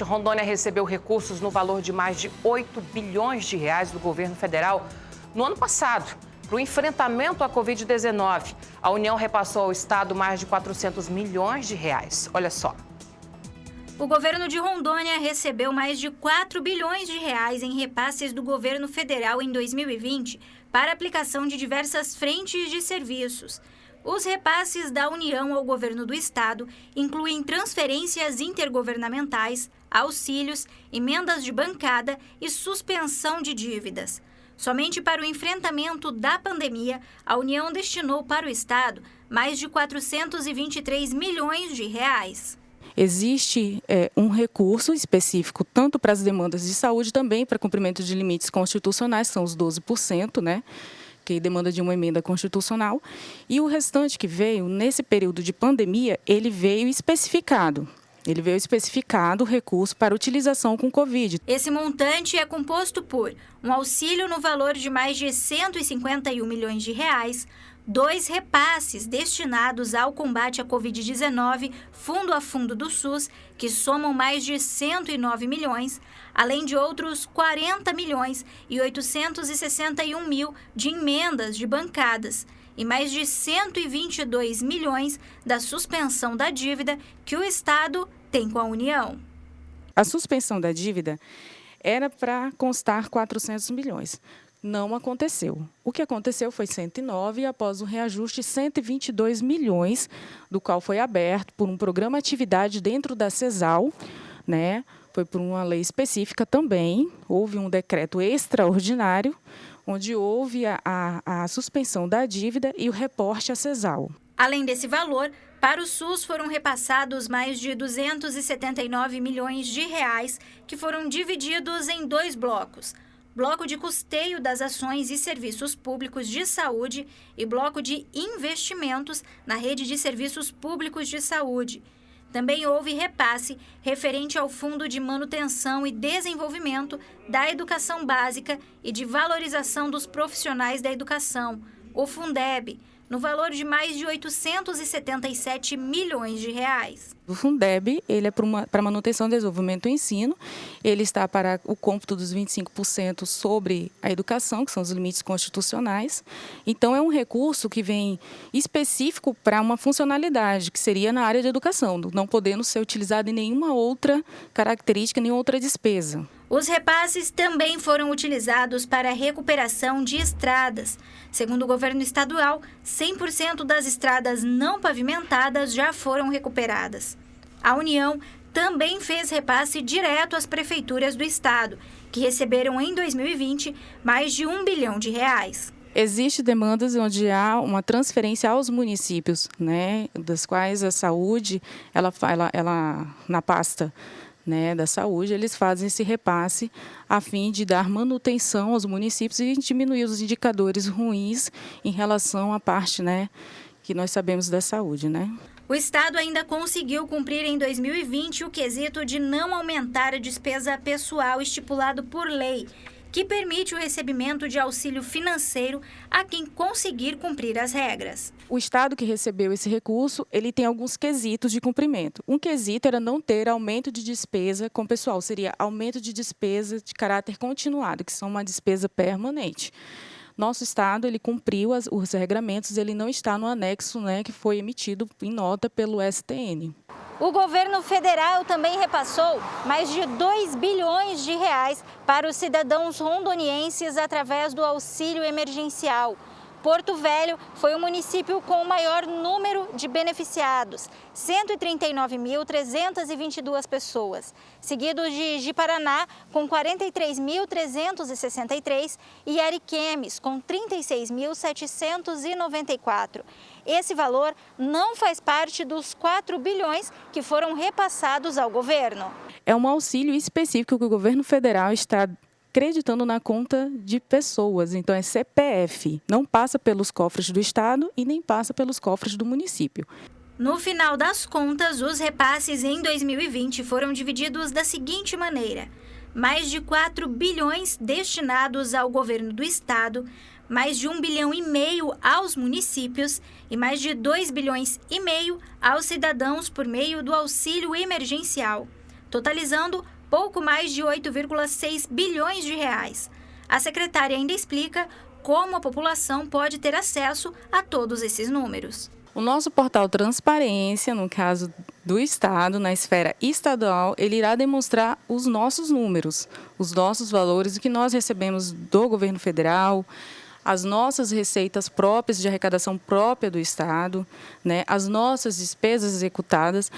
Rondônia recebeu recursos no valor de mais de 8 bilhões de reais do governo federal no ano passado para o enfrentamento à Covid-19. A União repassou ao estado mais de 400 milhões de reais. Olha só. O governo de Rondônia recebeu mais de 4 bilhões de reais em repasses do governo federal em 2020 para aplicação de diversas frentes de serviços. Os repasses da União ao governo do estado incluem transferências intergovernamentais, auxílios, emendas de bancada e suspensão de dívidas. Somente para o enfrentamento da pandemia, a União destinou para o estado mais de 423 milhões de reais. Existe um recurso específico tanto para as demandas de saúde, também para cumprimento de limites constitucionais, são os 12%, né? Que demanda de uma emenda constitucional, e o restante que veio, nesse período de pandemia, ele veio especificado. Ele veio especificado o recurso para utilização com Covid. Esse montante é composto por um auxílio no valor de mais de 151 milhões de reais, 2 repasses destinados ao combate à Covid-19, fundo a fundo do SUS, que somam mais de 109 milhões, além de outros 40 milhões e 861 mil de emendas de bancadas e mais de 122 milhões da suspensão da dívida que o Estado tem com a União. A suspensão da dívida era para constar 400 milhões. Não aconteceu. O que aconteceu foi 109 e, após o reajuste, 122 milhões, do qual foi aberto por um programa atividade dentro da CESAL, né? Foi por uma lei específica também. Houve um decreto extraordinário, onde houve a suspensão da dívida e o reporte à CESAL. Além desse valor, para o SUS foram repassados mais de 279 milhões de reais, que foram divididos em 2 blocos. Bloco de custeio das ações e serviços públicos de saúde e bloco de investimentos na rede de serviços públicos de saúde. Também houve repasse referente ao Fundo de Manutenção e Desenvolvimento da Educação Básica e de Valorização dos Profissionais da Educação, o Fundeb, no valor de mais de 877 milhões de reais. O Fundeb, ele é para manutenção, desenvolvimento e ensino. Ele está para o cômputo dos 25% sobre a educação, que são os limites constitucionais. Então, é um recurso que vem específico para uma funcionalidade, que seria na área de educação, não podendo ser utilizado em nenhuma outra característica, nenhuma outra despesa. Os repasses também foram utilizados para a recuperação de estradas. Segundo o governo estadual, 100% das estradas não pavimentadas já foram recuperadas. A União também fez repasse direto às prefeituras do estado, que receberam em 2020 mais de 1 bilhão de reais. Existem demandas onde há uma transferência aos municípios, né, das quais a saúde, ela na pasta, né, da saúde, eles fazem esse repasse a fim de dar manutenção aos municípios e diminuir os indicadores ruins em relação à parte, né, que nós sabemos da saúde, né? O Estado ainda conseguiu cumprir em 2020 o quesito de não aumentar a despesa pessoal estipulado por lei, que permite o recebimento de auxílio financeiro a quem conseguir cumprir as regras. O Estado que recebeu esse recurso, ele tem alguns quesitos de cumprimento. Um quesito era não ter aumento de despesa com o pessoal, seria aumento de despesa de caráter continuado, que são uma despesa permanente. Nosso Estado, ele cumpriu os regramentos, ele não está no anexo, né, que foi emitido em nota pelo STN. O governo federal também repassou mais de 2 bilhões de reais para os cidadãos rondonienses através do auxílio emergencial. Porto Velho foi o município com o maior número de beneficiados, 139.322 pessoas, seguido de Ji-Paraná, com 43.363 e Ariquemes, com 36.794. Esse valor não faz parte dos 4 bilhões que foram repassados ao governo. É um auxílio específico que o governo federal está acreditando na conta de pessoas, então é CPF, não passa pelos cofres do Estado e nem passa pelos cofres do município. No final das contas, os repasses em 2020 foram divididos da seguinte maneira: mais de 4 bilhões destinados ao governo do Estado, mais de 1,5 bilhão aos municípios e mais de 2,5 bilhões aos cidadãos por meio do auxílio emergencial. totalizando pouco mais de 8,6 bilhões de reais. A secretária ainda explica como a população pode ter acesso a todos esses números. O nosso portal Transparência, no caso do Estado, na esfera estadual, ele irá demonstrar os nossos números, os nossos valores, o que nós recebemos do governo federal, as nossas receitas próprias de arrecadação própria do Estado, né, as nossas despesas executadas,